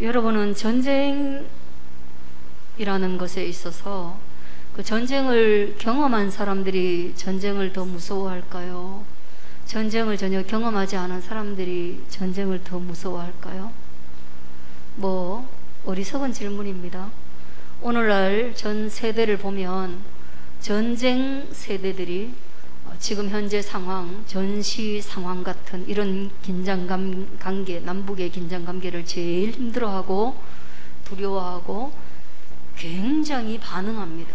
여러분은 전쟁이라는 것에 있어서 그 전쟁을 경험한 사람들이 전쟁을 더 무서워할까요? 전쟁을 전혀 경험하지 않은 사람들이 전쟁을 더 무서워할까요? 어리석은 질문입니다. 오늘날 전 세대를 보면 전쟁 세대들이 지금 현재 상황, 전시 상황 같은 이런 관계, 남북의 긴장관계를 제일 힘들어하고 두려워하고 굉장히 반응합니다.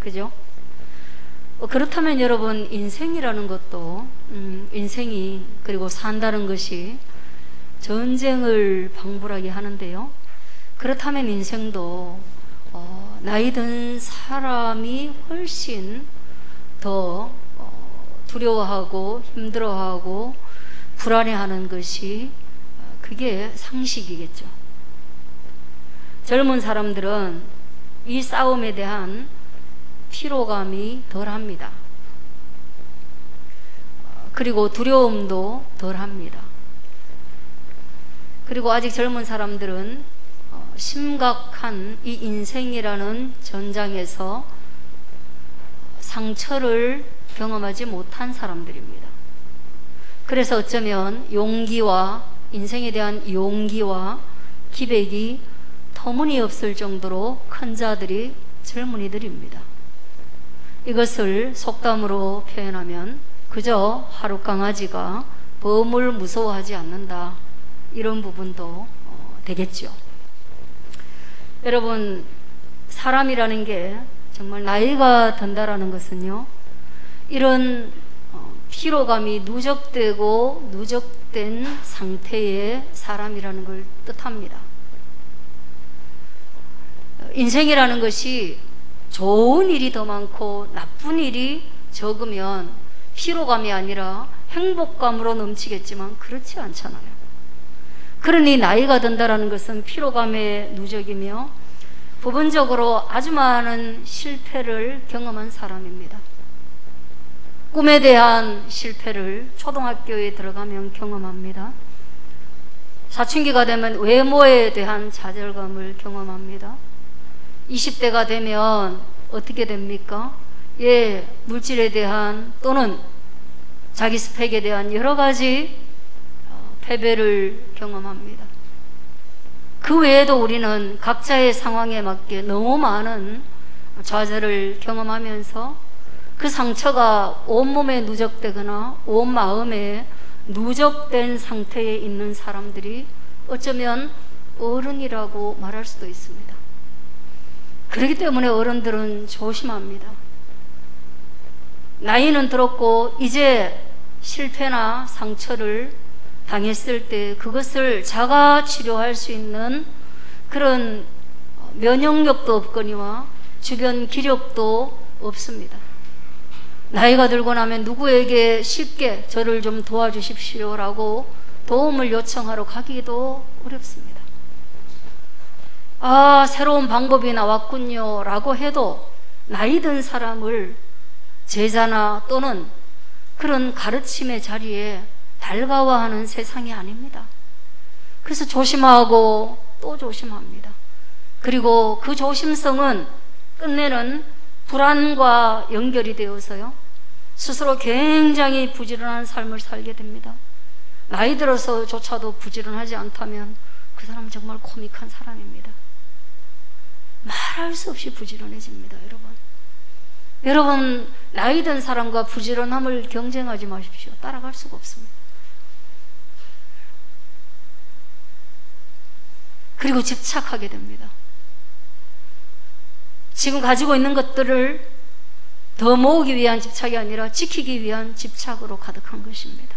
그죠? 그렇다면 여러분, 인생이라는 것도 인생이 그리고 산다는 것이 전쟁을 방불하게 하는데요. 그렇다면 인생도 나이 든 사람이 훨씬 더 두려워하고 힘들어하고 불안해하는 것이 그게 상식이겠죠. 젊은 사람들은 이 싸움에 대한 피로감이 덜합니다. 그리고 두려움도 덜합니다. 그리고 아직 젊은 사람들은 심각한 이 인생이라는 전장에서 상처를 경험하지 못한 사람들입니다. 그래서 어쩌면 용기와 인생에 대한 용기와 기백이 터무니없을 정도로 큰 자들이 젊은이들입니다. 이것을 속담으로 표현하면 그저 하룻강아지가 범을 무서워하지 않는다, 이런 부분도 되겠죠. 여러분, 사람이라는 게 정말 나이가 든다라는 것은요, 이런 피로감이 누적되고 누적된 상태의 사람이라는 걸 뜻합니다. 인생이라는 것이 좋은 일이 더 많고 나쁜 일이 적으면 피로감이 아니라 행복감으로 넘치겠지만 그렇지 않잖아요. 그러니 나이가 든다라는 것은 피로감의 누적이며 부분적으로 아주 많은 실패를 경험한 사람입니다. 꿈에 대한 실패를 초등학교에 들어가면 경험합니다. 사춘기가 되면 외모에 대한 좌절감을 경험합니다. 20대가 되면 어떻게 됩니까? 물질에 대한 또는 자기 스펙에 대한 여러 가지 패배를 경험합니다. 그 외에도 우리는 각자의 상황에 맞게 너무 많은 좌절을 경험하면서 그 상처가 온몸에 누적되거나 온 마음에 누적된 상태에 있는 사람들이 어쩌면 어른이라고 말할 수도 있습니다. 그렇기 때문에 어른들은 조심합니다. 나이는 들었고 이제 실패나 상처를 당했을 때 그것을 자가 치료할 수 있는 그런 면역력도 없거니와 주변 기력도 없습니다. 나이가 들고 나면 누구에게 쉽게 저를 좀 도와주십시오라고 도움을 요청하러 가기도 어렵습니다. 새로운 방법이 나왔군요 라고 해도 나이 든 사람을 제자나 또는 그런 가르침의 자리에 달가워하는 세상이 아닙니다. 그래서 조심하고 또 조심합니다. 그리고 그 조심성은 끝내는 불안과 연결이 되어서요, 스스로 굉장히 부지런한 삶을 살게 됩니다. 나이 들어서조차도 부지런하지 않다면 그 사람은 정말 코믹한 사람입니다. 말할 수 없이 부지런해집니다. 여러분, 나이 든 사람과 부지런함을 경쟁하지 마십시오. 따라갈 수가 없습니다. 그리고 집착하게 됩니다. 지금 가지고 있는 것들을 더 모으기 위한 집착이 아니라 지키기 위한 집착으로 가득한 것입니다.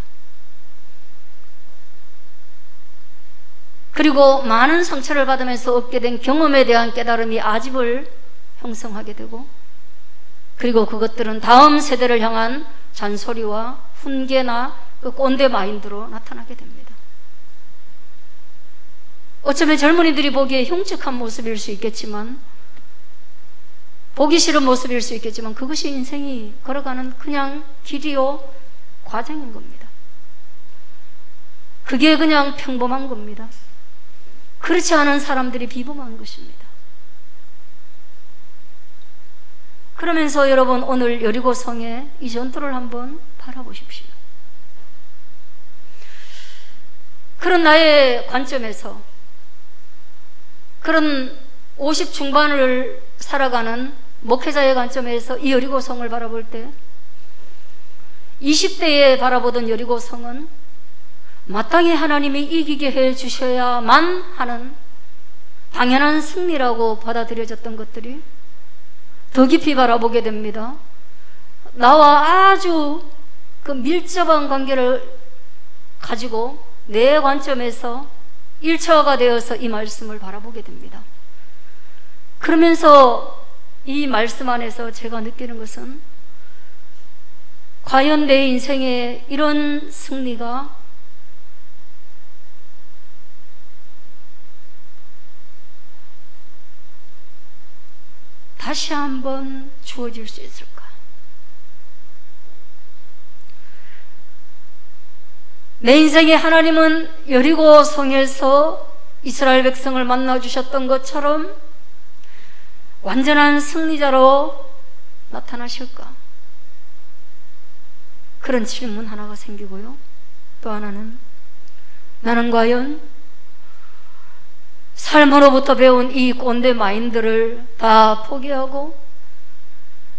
그리고 많은 상처를 받으면서 얻게 된 경험에 대한 깨달음이 아집을 형성하게 되고, 그리고 그것들은 다음 세대를 향한 잔소리와 훈계나 그 꼰대 마인드로 나타나게 됩니다. 어쩌면 젊은이들이 보기에 흉측한 모습일 수 있겠지만, 보기 싫은 모습일 수 있겠지만 그것이 인생이 걸어가는 그냥 길이요 과정인 겁니다. 그게 그냥 평범한 겁니다. 그렇지 않은 사람들이 비범한 것입니다. 그러면서 여러분, 오늘 여리고성의 이 전투를 한번 바라보십시오. 그런 나의 관점에서, 그런 50 중반을 살아가는 목회자의 관점에서 이 여리고성을 바라볼 때 20대에 바라보던 여리고성은 마땅히 하나님이 이기게 해 주셔야만 하는 당연한 승리라고 받아들여졌던 것들이 더 깊이 바라보게 됩니다. 나와 아주 그 밀접한 관계를 가지고 내 관점에서 일체화가 되어서 이 말씀을 바라보게 됩니다. 그러면서 이 말씀 안에서 제가 느끼는 것은 과연 내 인생에 이런 승리가 다시 한번 주어질 수 있을까? 내 인생에 하나님은 여리고성에서 이스라엘 백성을 만나 주셨던 것처럼 완전한 승리자로 나타나실까? 그런 질문 하나가 생기고요. 또 하나는, 나는 과연 삶으로부터 배운 이 꼰대 마인드를 다 포기하고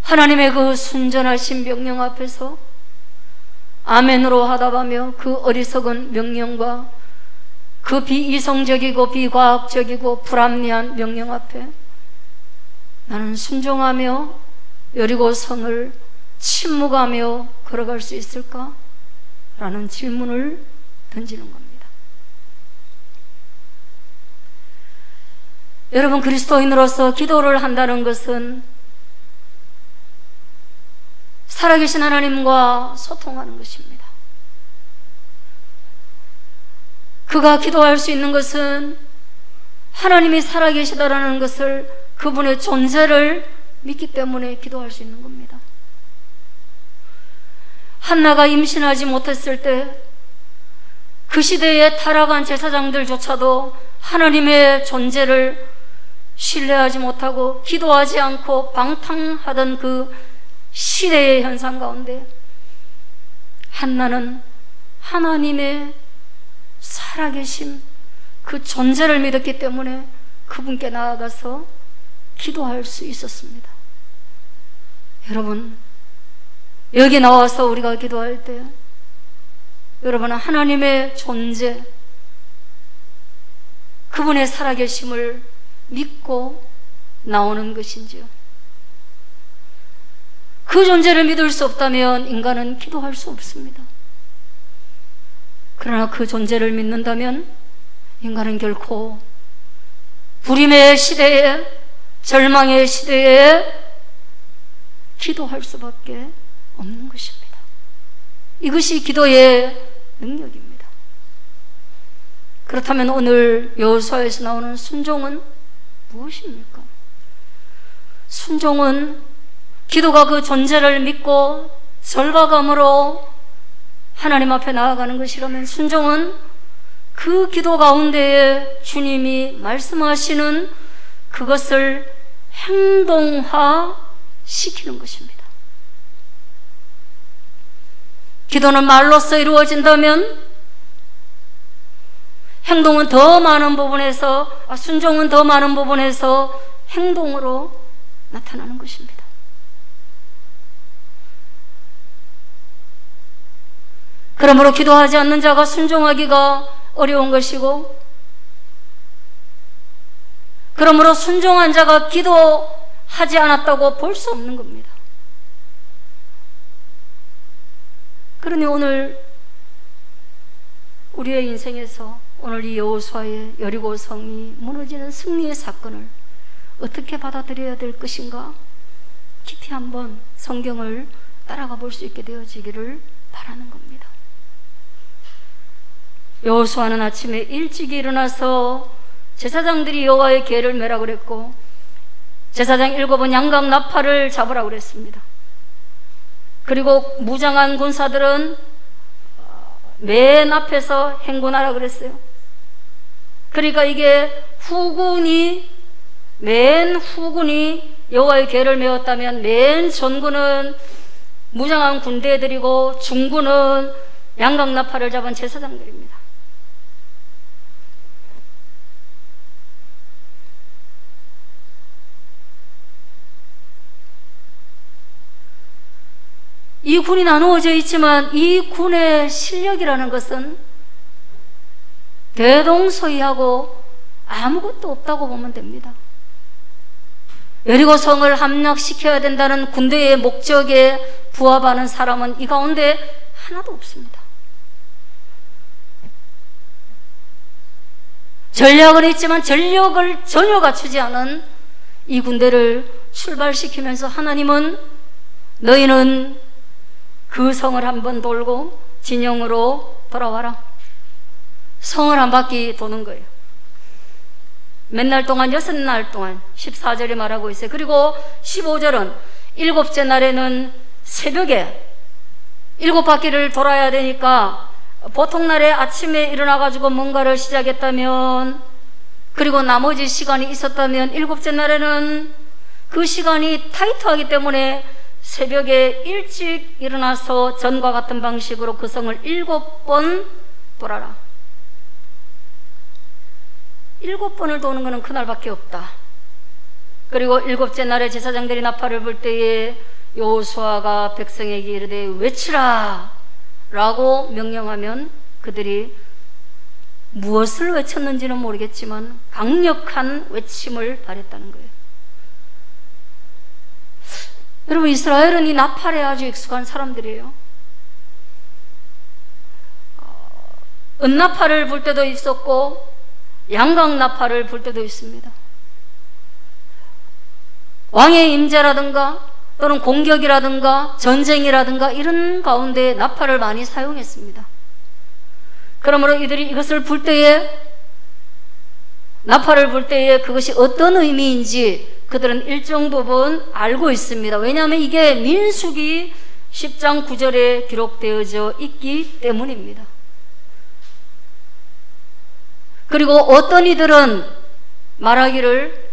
하나님의 그 순전하신 명령 앞에서 아멘으로 하답하며 그 어리석은 명령과 그 비이성적이고 비과학적이고 불합리한 명령 앞에 나는 순종하며 여리고성을 침묵하며 걸어갈 수 있을까? 라는 질문을 던지는 겁니다. 여러분, 그리스도인으로서 기도를 한다는 것은 살아계신 하나님과 소통하는 것입니다. 그가 기도할 수 있는 것은 하나님이 살아계시다라는 것을, 그분의 존재를 믿기 때문에 기도할 수 있는 겁니다. 한나가 임신하지 못했을 때 그 시대의 타락한 제사장들조차도 하나님의 존재를 신뢰하지 못하고 기도하지 않고 방탕하던 그 시대의 현상 가운데 한나는 하나님의 살아계심, 그 존재를 믿었기 때문에 그분께 나아가서 기도할 수 있었습니다. 여러분, 여기 나와서 우리가 기도할 때 여러분은 하나님의 존재, 그분의 살아계심을 믿고 나오는 것인지요? 그 존재를 믿을 수 없다면 인간은 기도할 수 없습니다. 그러나 그 존재를 믿는다면 인간은 결코 불임의 시대에, 절망의 시대에 기도할 수밖에 없는 것입니다. 이것이 기도의 능력입니다. 그렇다면 오늘 여호수아에서 나오는 순종은 무엇입니까? 순종은 기도가 그 존재를 믿고 절박함으로 하나님 앞에 나아가는 것이라면, 순종은 그 기도 가운데에 주님이 말씀하시는 그것을 행동화 시키는 것입니다. 기도는 말로써 이루어진다면 행동은 더 많은 부분에서, 순종은 더 많은 부분에서 행동으로 나타나는 것입니다. 그러므로 기도하지 않는 자가 순종하기가 어려운 것이고, 그러므로 순종한 자가 기도하지 않았다고 볼 수 없는 겁니다. 그러니 오늘 우리의 인생에서 오늘 이 여호수아의 여리고성이 무너지는 승리의 사건을 어떻게 받아들여야 될 것인가, 깊이 한번 성경을 따라가 볼 수 있게 되어지기를 바라는 겁니다. 여호수아는 아침에 일찍이 일어나서 제사장들이 여호와의 계를 매라고 그랬고, 제사장 7은 양각 나팔을 잡으라고 그랬습니다. 그리고 무장한 군사들은 맨 앞에서 행군하라 그랬어요. 그러니까 이게 맨 후군이 여호와의 계를 메웠다면 맨 전군은 무장한 군대들이고 중군은 양각나팔을 잡은 제사장들입니다. 이 군이 나누어져 있지만 이 군의 실력이라는 것은 대동소이하고 아무것도 없다고 보면 됩니다. 여리고 성을 함락시켜야 된다는 군대의 목적에 부합하는 사람은 이 가운데 하나도 없습니다. 전략은 있지만 전력을 전혀 갖추지 않은 이 군대를 출발시키면서 하나님은 너희는 그 성을 한번 돌고 진영으로 돌아와라. 성을 한 바퀴 도는 거예요. 몇 날 동안 6날 동안 14절에 말하고 있어요. 그리고 15절은 7째 날에는 새벽에 7바퀴를 돌아야 되니까 보통 날에 아침에 일어나가지고 뭔가를 시작했다면, 그리고 나머지 시간이 있었다면 7째 날에는 그 시간이 타이트하기 때문에 새벽에 일찍 일어나서 전과 같은 방식으로 그 성을 7번 돌아라. 7번을 도는 것은 그날밖에 없다. 그리고 7째 날에 제사장들이 나팔을 불 때에 여호수아가 백성에게 이르되 외치라 라고 명령하면 그들이 무엇을 외쳤는지는 모르겠지만 강력한 외침을 발했다는 거예요. 여러분, 이스라엘은 이 나팔에 아주 익숙한 사람들이에요. 은나팔을 불 때도 있었고 양각나팔을 불 때도 있습니다. 왕의 임재라든가 또는 공격이라든가 전쟁이라든가 이런 가운데 나팔을 많이 사용했습니다. 그러므로 이들이 이것을 불 때에, 나팔을 불 때에 그것이 어떤 의미인지 그들은 일정 부분 알고 있습니다. 왜냐하면 이게 민수기 10장 9절에 기록되어져 있기 때문입니다. 그리고 어떤 이들은 말하기를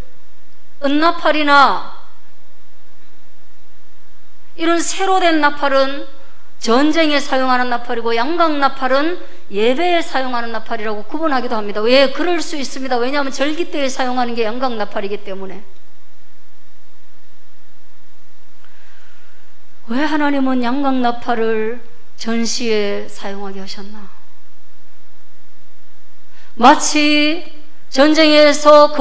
은나팔이나 이런 새로 된 나팔은 전쟁에 사용하는 나팔이고 양각나팔은 예배에 사용하는 나팔이라고 구분하기도 합니다. 왜? 그럴 수 있습니다. 왜냐하면 절기 때에 사용하는 게 양각나팔이기 때문에. 왜 하나님은 양각나팔을 전시에 사용하게 하셨나? 마치 전쟁에서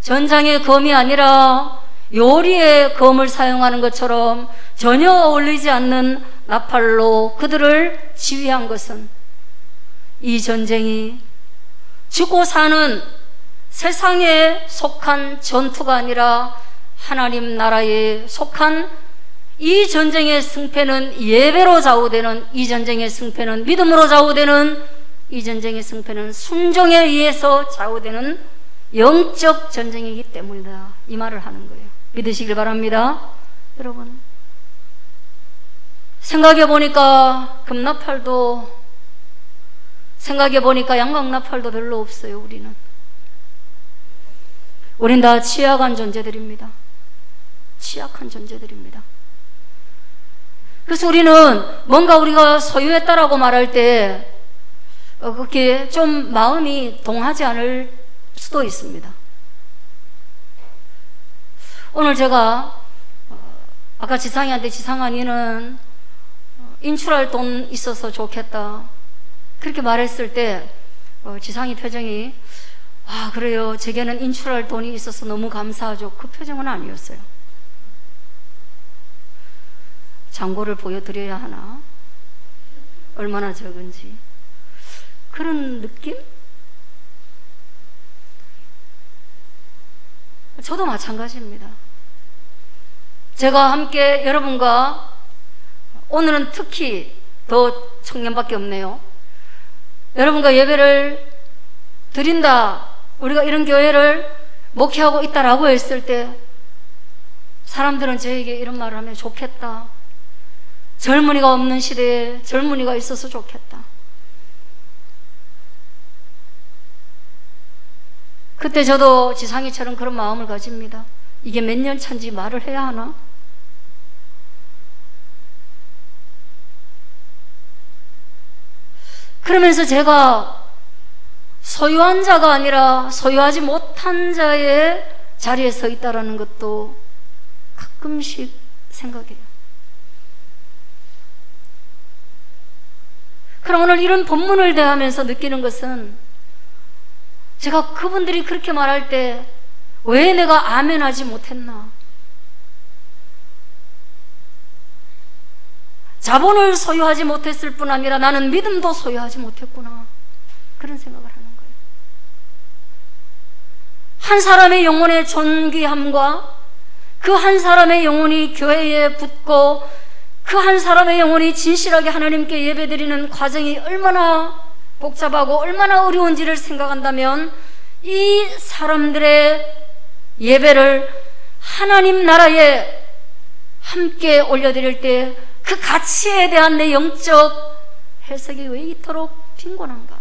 전장의 검이 아니라 요리의 검을 사용하는 것처럼 전혀 어울리지 않는 나팔로 그들을 지휘한 것은, 이 전쟁이 죽고 사는 세상에 속한 전투가 아니라 하나님 나라에 속한, 이 전쟁의 승패는 예배로 좌우되는, 이 전쟁의 승패는 믿음으로 좌우되는, 이 전쟁의 승패는 순종에 의해서 좌우되는 영적 전쟁이기 때문이다, 이 말을 하는 거예요. 믿으시길 바랍니다. 여러분, 생각해보니까 금나팔도, 생각해보니까 양각나팔도 별로 없어요. 우린 다 취약한 존재들입니다. 취약한 존재들입니다. 그래서 우리는 뭔가 우리가 소유했다라고 말할 때 그렇게 좀 마음이 동하지 않을 수도 있습니다. 오늘 제가 아까 지상이한테, 지상아 니는 인출할 돈 있어서 좋겠다 그렇게 말했을 때 지상이 표정이, 아 그래요, 제게는 인출할 돈이 있어서 너무 감사하죠, 그 표정은 아니었어요. 잔고를 보여드려야 하나? 얼마나 적은지 그런 느낌? 저도 마찬가지입니다. 제가 함께 여러분과, 오늘은 특히 더 청년밖에 없네요. 여러분과 예배를 드린다, 우리가 이런 교회를 목회하고 있다라고 했을 때 사람들은 저에게 이런 말을 하면, 좋겠다, 젊은이가 없는 시대에 젊은이가 있어서 좋겠다. 그때 저도 지상이처럼 그런 마음을 가집니다. 이게 몇 년 차인지 말을 해야 하나? 그러면서 제가 소유한 자가 아니라 소유하지 못한 자의 자리에 서 있다는 것도 가끔씩 생각해요. 그럼 오늘 이런 본문을 대하면서 느끼는 것은, 제가 그분들이 그렇게 말할 때 왜 내가 아멘하지 못했나? 자본을 소유하지 못했을 뿐 아니라 나는 믿음도 소유하지 못했구나, 그런 생각을 하는 거예요. 한 사람의 영혼의 존귀함과 그 한 사람의 영혼이 교회에 붙고 그 한 사람의 영혼이 진실하게 하나님께 예배드리는 과정이 얼마나 복잡하고 얼마나 어려운지를 생각한다면, 이 사람들의 예배를 하나님 나라에 함께 올려드릴 때 그 가치에 대한 내 영적 해석이 왜 이토록 빈곤한가?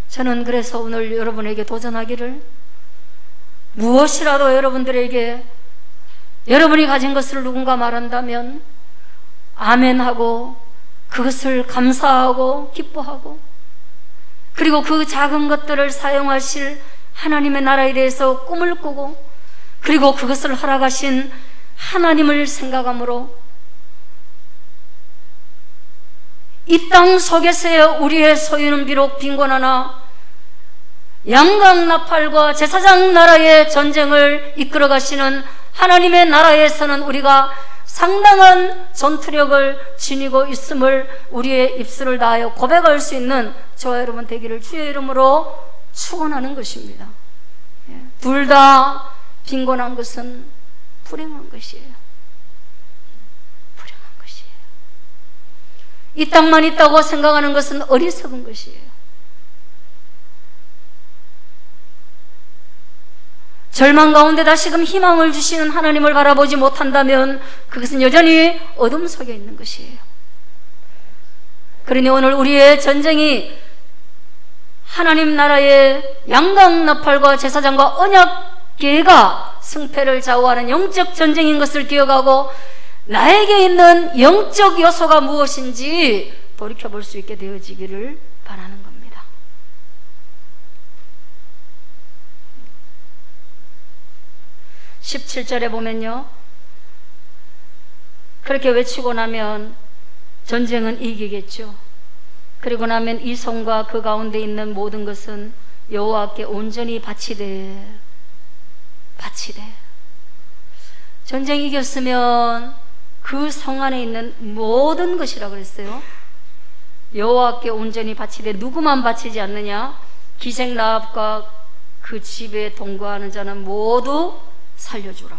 저는 그래서 오늘 여러분에게 도전하기를, 무엇이라도 여러분들에게 여러분이 가진 것을 누군가 말한다면 아멘하고 그것을 감사하고 기뻐하고, 그리고 그 작은 것들을 사용하실 하나님의 나라에 대해서 꿈을 꾸고, 그리고 그것을 허락하신 하나님을 생각함으로 이 땅 속에서의 우리의 소유는 비록 빈곤하나 양강나팔과 제사장 나라의 전쟁을 이끌어 가시는 하나님의 나라에서는 우리가 상당한 전투력을 지니고 있음을 우리의 입술을 다하여 고백할 수 있는 저와 여러분 되기를 주의 이름으로 축원하는 것입니다. 둘 다 빈곤한 것은 불행한 것이에요. 불행한 것이에요. 이 땅만 있다고 생각하는 것은 어리석은 것이에요. 절망 가운데 다시금 희망을 주시는 하나님을 바라보지 못한다면 그것은 여전히 어둠 속에 있는 것이에요. 그러니 오늘 우리의 전쟁이 하나님 나라의 양강나팔과 제사장과 언약궤가 승패를 좌우하는 영적 전쟁인 것을 기억하고, 나에게 있는 영적 요소가 무엇인지 돌이켜볼 수 있게 되어지기를 바라는 겁니다. 17절에 보면요, 그렇게 외치고 나면 전쟁은 이기겠죠. 그리고 나면 이 성과 그 가운데 있는 모든 것은 여호와께 온전히 바치되. 전쟁 이겼으면 그 성 안에 있는 모든 것이라 그랬어요. 여호와께 온전히 바치되. 누구만 바치지 않느냐? 기생라합과 그 집에 동거하는 자는 모두 살려주라.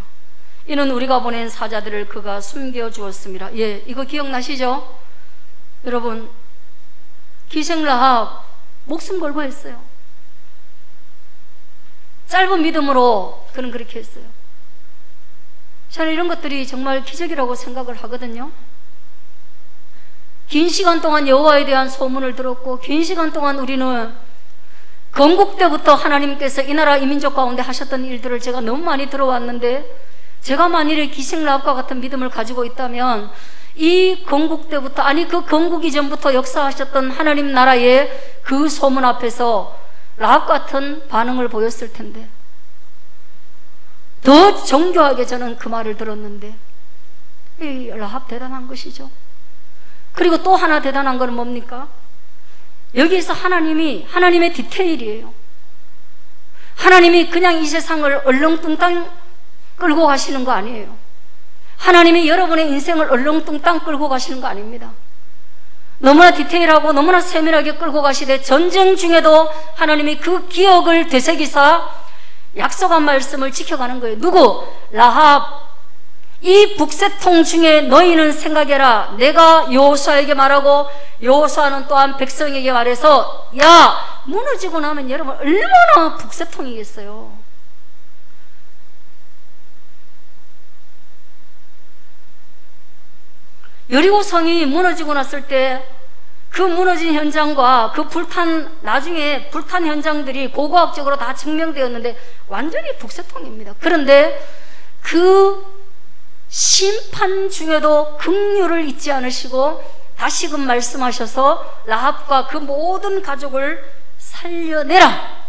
이는 우리가 보낸 사자들을 그가 숨겨주었습니다. 예, 이거 기억나시죠? 여러분, 기생라합 목숨 걸고 했어요. 짧은 믿음으로 그는 그렇게 했어요. 저는 이런 것들이 정말 기적이라고 생각을 하거든요. 긴 시간 동안 여호와에 대한 소문을 들었고, 긴 시간 동안 우리는 건국 때부터 하나님께서 이 나라 이 민족 가운데 하셨던 일들을 제가 너무 많이 들어왔는데, 제가 만일에 기생라합과 같은 믿음을 가지고 있다면 이 건국 때부터, 아니 그 건국 이전부터 역사하셨던 하나님 나라의 그 소문 앞에서 라합 같은 반응을 보였을 텐데, 더 정교하게 저는 그 말을 들었는데, 이 라합 대단한 것이죠. 그리고 또 하나 대단한 건 뭡니까? 여기에서 하나님의 디테일이에요. 하나님이 그냥 이 세상을 얼렁뚱땅 끌고 가시는 거 아니에요. 하나님이 여러분의 인생을 얼렁뚱땅 끌고 가시는 거 아닙니다. 너무나 디테일하고 너무나 세밀하게 끌고 가시되, 전쟁 중에도 하나님이 그 기억을 되새기사 약속한 말씀을 지켜가는 거예요. 누구? 라합. 이 북새통 중에 너희는 생각해라. 내가 여호수아에게 말하고 여호수아는 또한 백성에게 말해서, 야, 무너지고 나면 여러분 얼마나 북새통이겠어요. 여리고성이 무너지고 났을 때 그 무너진 현장과 그 나중에 불탄 현장들이 고고학적으로 다 증명되었는데 완전히 북새통입니다. 그런데 그 심판 중에도 긍휼을 잊지 않으시고 다시금 말씀하셔서 라합과 그 모든 가족을 살려내라.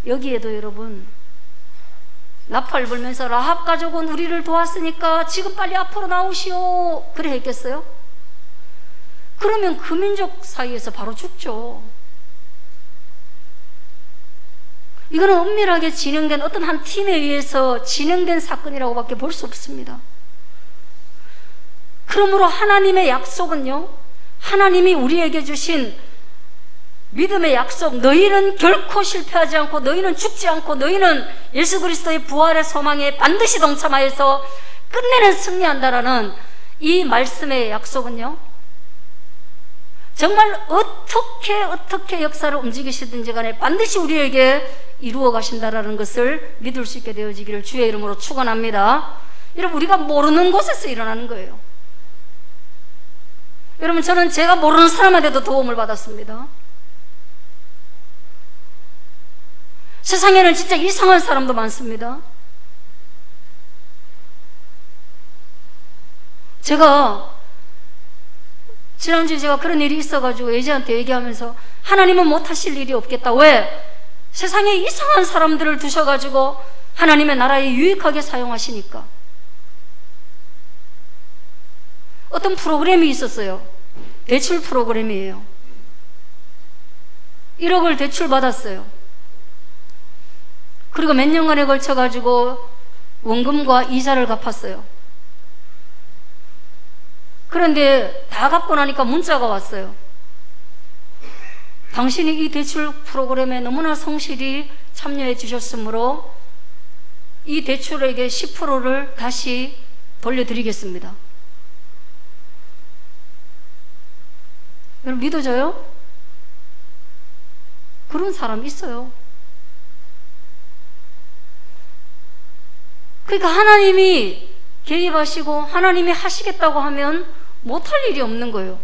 여기에도 여러분, 나팔 불면서 라합 가족은 우리를 도왔으니까 지금 빨리 앞으로 나오시오, 그래 했겠어요? 그러면 그 민족 사이에서 바로 죽죠. 이거는 은밀하게 진행된 어떤 한 팀에 의해서 진행된 사건이라고 밖에 볼 수 없습니다. 그러므로 하나님의 약속은요, 하나님이 우리에게 주신 믿음의 약속, 너희는 결코 실패하지 않고 너희는 죽지 않고 너희는 예수 그리스도의 부활의 소망에 반드시 동참하여서 끝내는 승리한다라는 이 말씀의 약속은요, 정말 어떻게 역사를 움직이시든지 간에 반드시 우리에게 이루어 가신다라는 것을 믿을 수 있게 되어지기를 주의 이름으로 축원합니다. 여러분, 우리가 모르는 곳에서 일어나는 거예요. 여러분, 저는 제가 모르는 사람한테도 도움을 받았습니다. 세상에는 진짜 이상한 사람도 많습니다. 지난주에 제가 그런 일이 있어가지고 예지한테 얘기하면서 하나님은 못하실 일이 없겠다. 왜? 세상에 이상한 사람들을 두셔가지고 하나님의 나라에 유익하게 사용하시니까. 어떤 프로그램이 있었어요. 대출 프로그램이에요. 1억을 대출 받았어요. 그리고 몇 년간에 걸쳐가지고 원금과 이자를 갚았어요. 그런데 다 갚고 나니까 문자가 왔어요. 당신이 이 대출 프로그램에 너무나 성실히 참여해 주셨으므로 이 대출액의 10%를 다시 돌려드리겠습니다. 여러분, 믿어져요? 그런 사람 있어요. 그러니까 하나님이 개입하시고 하나님이 하시겠다고 하면 못할 일이 없는 거예요.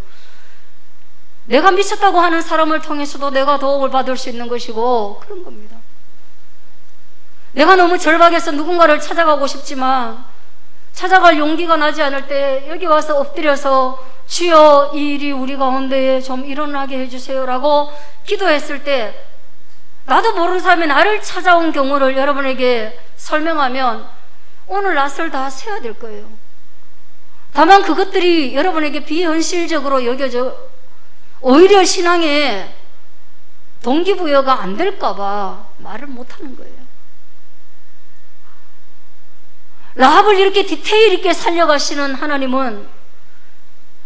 내가 미쳤다고 하는 사람을 통해서도 내가 도움을 받을 수 있는 것이고 그런 겁니다. 내가 너무 절박해서 누군가를 찾아가고 싶지만 찾아갈 용기가 나지 않을 때 여기 와서 엎드려서 주여 이 일이 우리 가운데에 좀 일어나게 해주세요 라고 기도했을 때 나도 모르는 사람이 나를 찾아온 경우를 여러분에게 설명하면 오늘 낯을 다 세야 될 거예요. 다만 그것들이 여러분에게 비현실적으로 여겨져 오히려 신앙에 동기부여가 안 될까봐 말을 못하는 거예요. 라합을 이렇게 디테일 있게 살려가시는 하나님은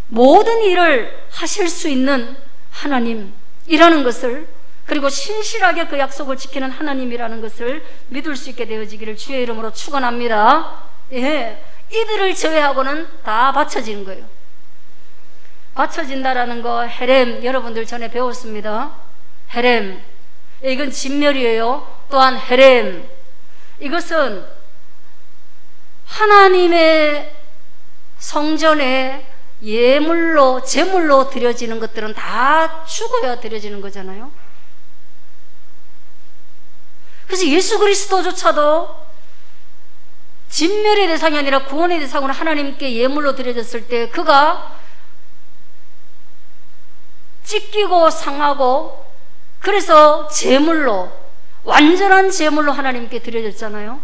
모든 일을 하실 수 있는 하나님이라는 것을, 그리고 신실하게 그 약속을 지키는 하나님이라는 것을 믿을 수 있게 되어지기를 주의 이름으로 축원합니다. 예, 이들을 제외하고는 다 받쳐지는 거예요. 받쳐진다라는 거 헤렘 여러분들 전에 배웠습니다. 헤렘, 이건 진멸이에요. 또한 헤렘, 이것은 하나님의 성전에 예물로, 제물로 드려지는 것들은 다 죽어야 드려지는 거잖아요. 그래서 예수 그리스도조차도 진멸의 대상이 아니라 구원의 대상으로 하나님께 예물로 드려졌을 때 그가 찢기고 상하고, 그래서 제물로, 완전한 제물로 하나님께 드려졌잖아요.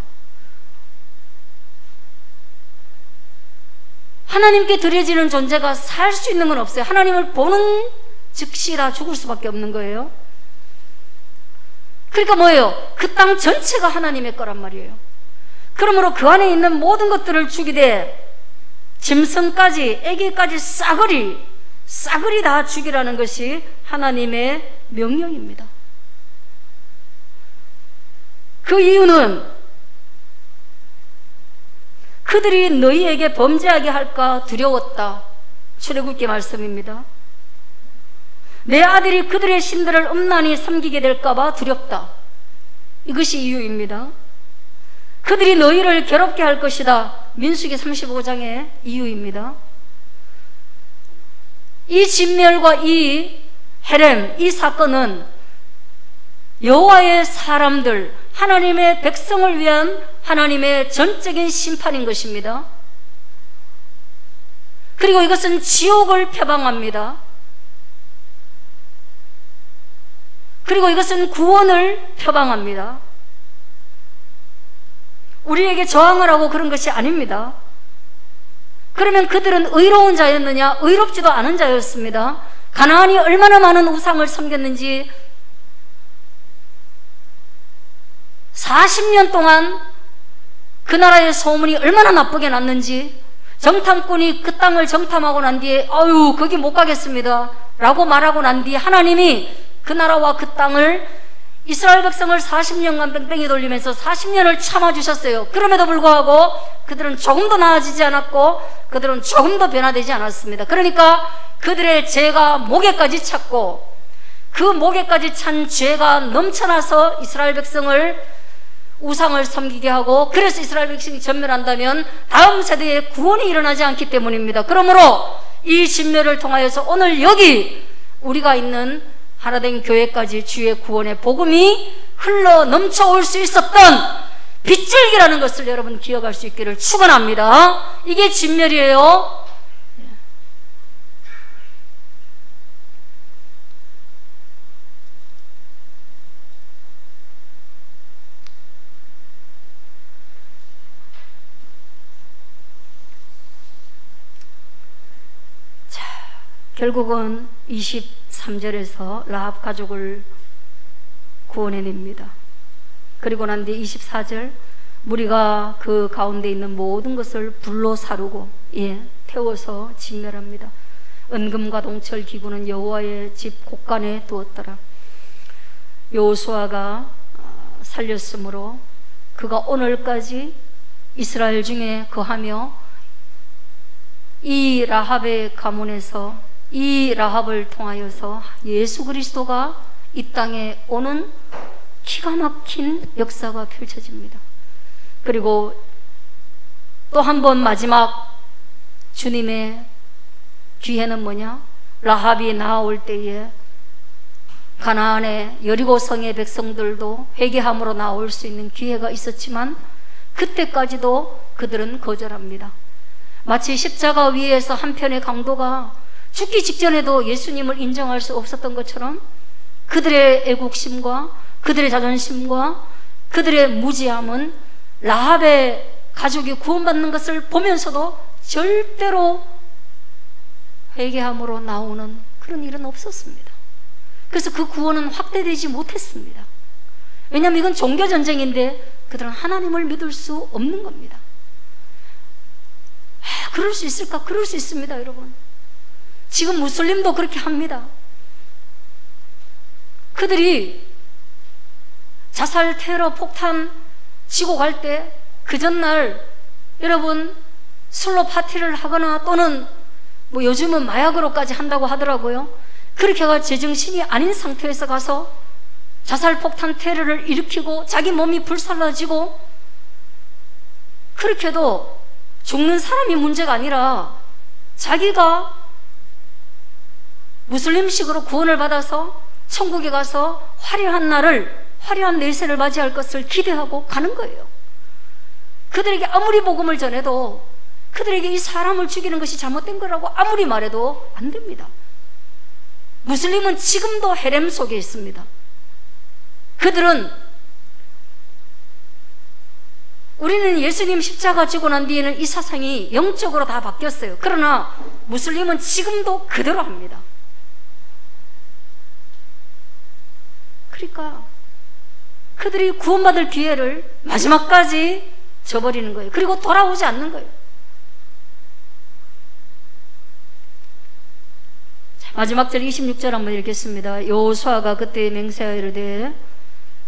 하나님께 드려지는 존재가 살 수 있는 건 없어요. 하나님을 보는 즉시 다 죽을 수밖에 없는 거예요. 그러니까 뭐예요? 그 땅 전체가 하나님의 거란 말이에요. 그러므로 그 안에 있는 모든 것들을 죽이되 짐승까지, 애기까지 싸그리 다 죽이라는 것이 하나님의 명령입니다. 그 이유는 그들이 너희에게 범죄하게 할까 두려웠다. 출애굽기 말씀입니다. 내 아들이 그들의 신들을 음란히 섬기게 될까봐 두렵다. 이것이 이유입니다. 그들이 너희를 괴롭게 할 것이다. 민수기 35장의 이유입니다. 이 진멸과 이 헤렘, 이 사건은 여호와의 사람들, 하나님의 백성을 위한 하나님의 전적인 심판인 것입니다. 그리고 이것은 지옥을 표방합니다. 그리고 이것은 구원을 표방합니다. 우리에게 저항하라고 그런 것이 아닙니다. 그러면 그들은 의로운 자였느냐? 의롭지도 않은 자였습니다. 가나안이 얼마나 많은 우상을 섬겼는지 40년 동안 그 나라의 소문이 얼마나 나쁘게 났는지, 정탐꾼이 그 땅을 정탐하고 난 뒤에 아유 거기 못 가겠습니다 라고 말하고 난 뒤에 하나님이 그 나라와 그 땅을, 이스라엘 백성을 40년간 뺑뺑이 돌리면서 40년을 참아주셨어요. 그럼에도 불구하고 그들은 조금도 나아지지 않았고 그들은 조금도 변화되지 않았습니다. 그러니까 그들의 죄가 목에까지 찼고, 그 목에까지 찬 죄가 넘쳐나서 이스라엘 백성을 우상을 섬기게 하고, 그래서 이스라엘 백성이 전멸한다면 다음 세대에 구원이 일어나지 않기 때문입니다. 그러므로 이 진멸을 통하여서 오늘 여기 우리가 있는 하나된 교회까지 주의 구원의 복음이 흘러 넘쳐올 수 있었던 빗줄기라는 것을 여러분 기억할 수 있기를 축원합니다. 이게 진멸이에요. 결국은 23절에서 라합 가족을 구원해냅니다. 그리고 난 뒤 24절, 무리가 그 가운데 있는 모든 것을 불로 사르고 태워서 진멸합니다. 은금과 동철 기구는 여호와의 집 곳간에 두었더라. 여호수아가 살렸으므로 그가 오늘까지 이스라엘 중에 거하며 이 라합의 가문에서, 이 라합을 통하여서 예수 그리스도가 이 땅에 오는 기가 막힌 역사가 펼쳐집니다. 그리고 또 한 번 마지막 주님의 기회는 뭐냐? 라합이 나올 때에 가나안의 여리고성의 백성들도 회개함으로 나올 수 있는 기회가 있었지만 그때까지도 그들은 거절합니다. 마치 십자가 위에서 한편의 강도가 죽기 직전에도 예수님을 인정할 수 없었던 것처럼 그들의 애국심과 그들의 자존심과 그들의 무지함은 라합의 가족이 구원받는 것을 보면서도 절대로 회개함으로 나오는 그런 일은 없었습니다. 그래서 그 구원은 확대되지 못했습니다. 왜냐하면 이건 종교전쟁인데 그들은 하나님을 믿을 수 없는 겁니다. 그럴 수 있을까? 그럴 수 있습니다, 여러분. 지금 무슬림도 그렇게 합니다. 그들이 자살, 테러, 폭탄 치고 갈 때 그 전날 여러분 술로 파티를 하거나 또는 뭐 요즘은 마약으로까지 한다고 하더라고요. 그렇게가 제정신이 아닌 상태에서 가서 자살, 폭탄, 테러를 일으키고 자기 몸이 불살라지고, 그렇게도 죽는 사람이 문제가 아니라 자기가 무슬림식으로 구원을 받아서 천국에 가서 화려한 날을, 화려한 내세를 맞이할 것을 기대하고 가는 거예요. 그들에게 아무리 복음을 전해도, 그들에게 이 사람을 죽이는 것이 잘못된 거라고 아무리 말해도 안 됩니다. 무슬림은 지금도 헤렘 속에 있습니다. 그들은, 우리는 예수님 십자가 지고 난 뒤에는 이 사상이 영적으로 다 바뀌었어요. 그러나 무슬림은 지금도 그대로 합니다. 그러니까 그들이 구원받을 기회를 마지막까지 저버리는 거예요. 그리고 돌아오지 않는 거예요. 자, 마지막 절 26절 한번 읽겠습니다. 여호수아가 그때 맹세하여 이르되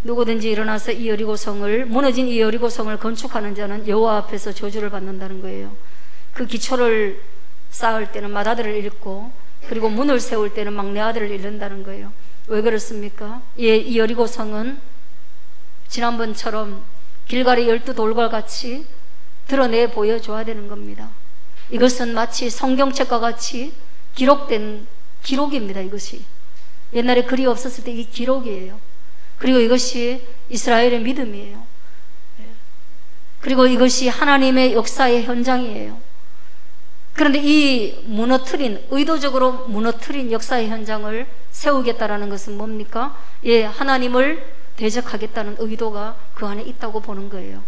누구든지 일어나서 이 여리고성을, 무너진 이 여리고성을 건축하는 자는 여호와 앞에서 저주를 받는다는 거예요. 그 기초를 쌓을 때는 맏아들을 잃고, 그리고 문을 세울 때는 막내 아들을 잃는다는 거예요. 왜 그렇습니까? 이 여리고성은 지난번처럼 길갈의 12돌과 같이 드러내 보여줘야 되는 겁니다. 이것은 마치 성경책과 같이 기록된 기록입니다. 이것이 옛날에 글이 없었을 때 이 기록이에요. 그리고 이것이 이스라엘의 믿음이에요. 그리고 이것이 하나님의 역사의 현장이에요. 그런데 이 의도적으로 무너뜨린 역사의 현장을 세우겠다라는 것은 뭡니까? 예, 하나님을 대적하겠다는 의도가 그 안에 있다고 보는 거예요.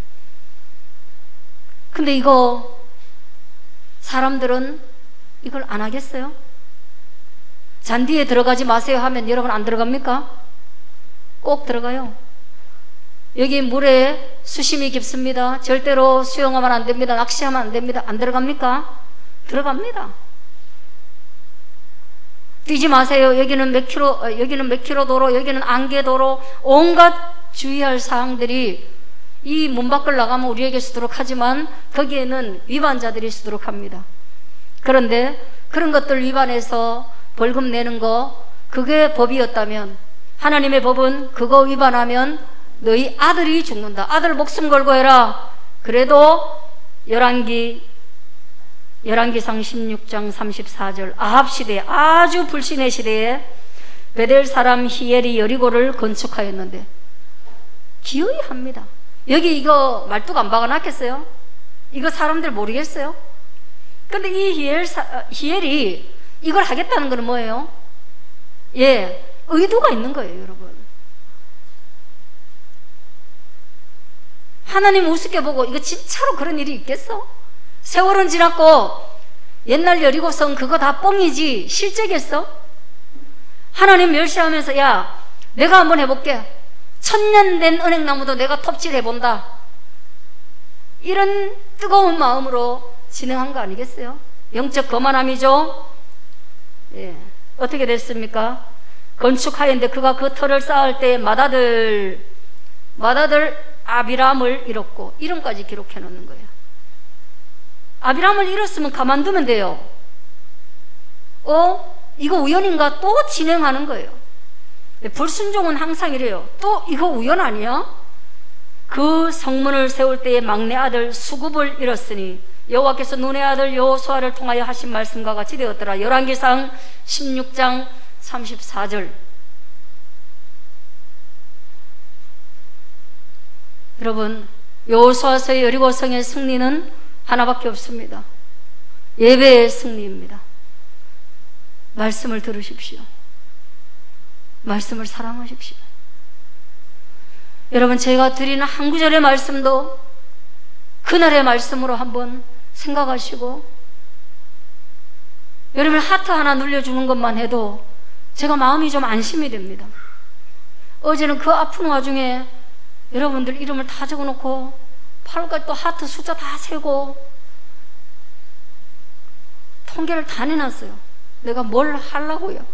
근데 이거 사람들은 이걸 안 하겠어요? 잔디에 들어가지 마세요 하면 여러분 안 들어갑니까? 꼭 들어가요. 여기 물에 수심이 깊습니다. 절대로 수영하면 안 됩니다. 낚시하면 안 됩니다. 안 들어갑니까? 들어갑니다. 뛰지 마세요. 여기는 몇 킬로 도로, 여기는 안개 도로, 온갖 주의할 사항들이 이 문 밖을 나가면 우리에게 쓰도록 하지만 거기에는 위반자들이 쓰도록 합니다. 그런데 그런 것들 위반해서 벌금 내는 거, 그게 법이었다면, 하나님의 법은 그거 위반하면 너희 아들이 죽는다. 아들 목숨 걸고 해라. 그래도 열왕기상 16장 34절 아합 시대에, 아주 불신의 시대에 베델 사람 히엘이 여리고를 건축하였는데, 기어이 합니다. 여기 이거 말뚝 안 박아놨겠어요? 이거 사람들 모르겠어요? 근데 이 히엘이 이걸 하겠다는 건 뭐예요? 예, 의도가 있는 거예요, 여러분. 하나님 우습게 보고 이거 진짜로 그런 일이 있겠어? 세월은 지났고 옛날 여리고성 그거 다 뻥이지 실제겠어? 하나님 멸시하면서 야, 내가 한번 해볼게. 1000년 된 은행나무도 내가 톱질해본다. 이런 뜨거운 마음으로 진행한 거 아니겠어요? 영적 거만함이죠. 예. 어떻게 됐습니까? 건축하였는데 그가 그 터를 쌓을 때 맏아들 아비람을 잃었고, 이름까지 기록해 놓는 거예요. 아비람을 잃었으면 가만두면 돼요. 이거 우연인가? 또 진행하는 거예요. 불순종은 항상 이래요. 또 이거 우연 아니야? 그 성문을 세울 때의 막내 아들 수굽을 잃었으니 여호와께서 눈의 아들 여호수아를 통하여 하신 말씀과 같이 되었더라. 열왕기상 16장 34절. 여러분, 여호수아서의 여리고성의 승리는 하나밖에 없습니다. 예배의 승리입니다. 말씀을 들으십시오. 말씀을 사랑하십시오. 여러분, 제가 드리는 한 구절의 말씀도 그날의 말씀으로 한번 생각하시고, 여러분 하트 하나 눌려주는 것만 해도 제가 마음이 좀 안심이 됩니다. 어제는 그 아픈 와중에 여러분들 이름을 다 적어놓고 8월까지 또 하트 숫자 다 세고 통계를 다 내놨어요. 내가 뭘 하려고요?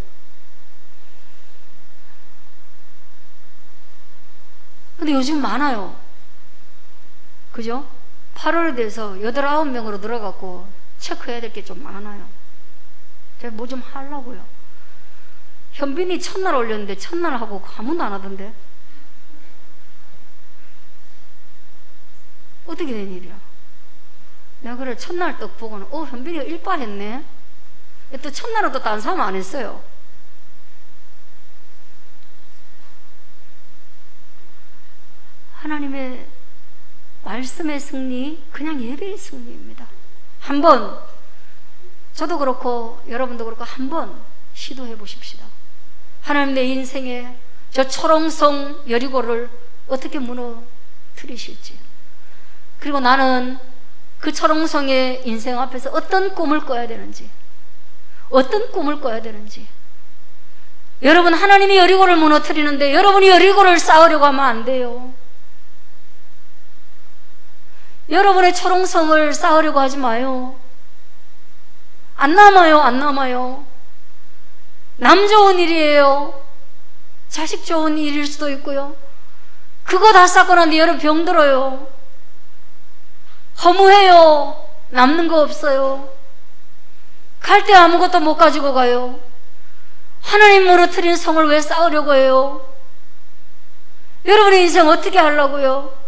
근데 요즘 많아요. 그죠? 8월에 대해서 8, 9명으로 들어갔고 체크해야 될 게 좀 많아요. 제가 뭐 좀 하려고요. 현빈이 첫날 올렸는데 첫날 하고 아무도 안 하던데. 어떻게 된 일이야? 내가 그래 첫날 떡 보고는 현빈이가 일발했네. 또 첫날은 또 다른 사람 안 했어요. 하나님의 말씀의 승리, 그냥 예배의 승리입니다. 한번, 저도 그렇고 여러분도 그렇고 한번 시도해 보십시다. 하나님 내 인생에 저 초롱성 여리고를 어떻게 무너뜨리실지, 그리고 나는 그 초롱성의 인생 앞에서 어떤 꿈을 꿔야 되는지, 어떤 꿈을 꿔야 되는지. 여러분, 하나님이 여리고를 무너뜨리는데 여러분이 여리고를 쌓으려고 하면 안 돼요. 여러분의 초롱성을 쌓으려고 하지 마요. 안 남아요. 안 남아요. 남 좋은 일이에요. 자식 좋은 일일 수도 있고요. 그거 다 쌓고 나는데 여러분 병들어요. 허무해요. 남는 거 없어요. 갈 때 아무것도 못 가지고 가요. 하나님 무너뜨린 성을 왜 쌓으려고 해요? 여러분의 인생 어떻게 하려고요?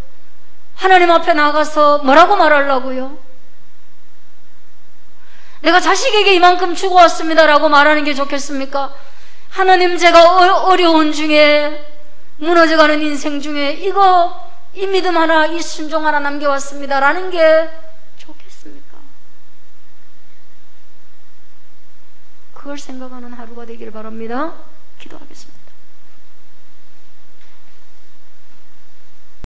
하나님 앞에 나가서 뭐라고 말하려고요? 내가 자식에게 이만큼 주고 왔습니다라고 말하는 게 좋겠습니까? 하나님, 제가 어려운 중에, 무너져가는 인생 중에 이 믿음 하나, 이 순종 하나 남겨왔습니다 라는 게 좋겠습니까? 그걸 생각하는 하루가 되길 바랍니다. 기도하겠습니다.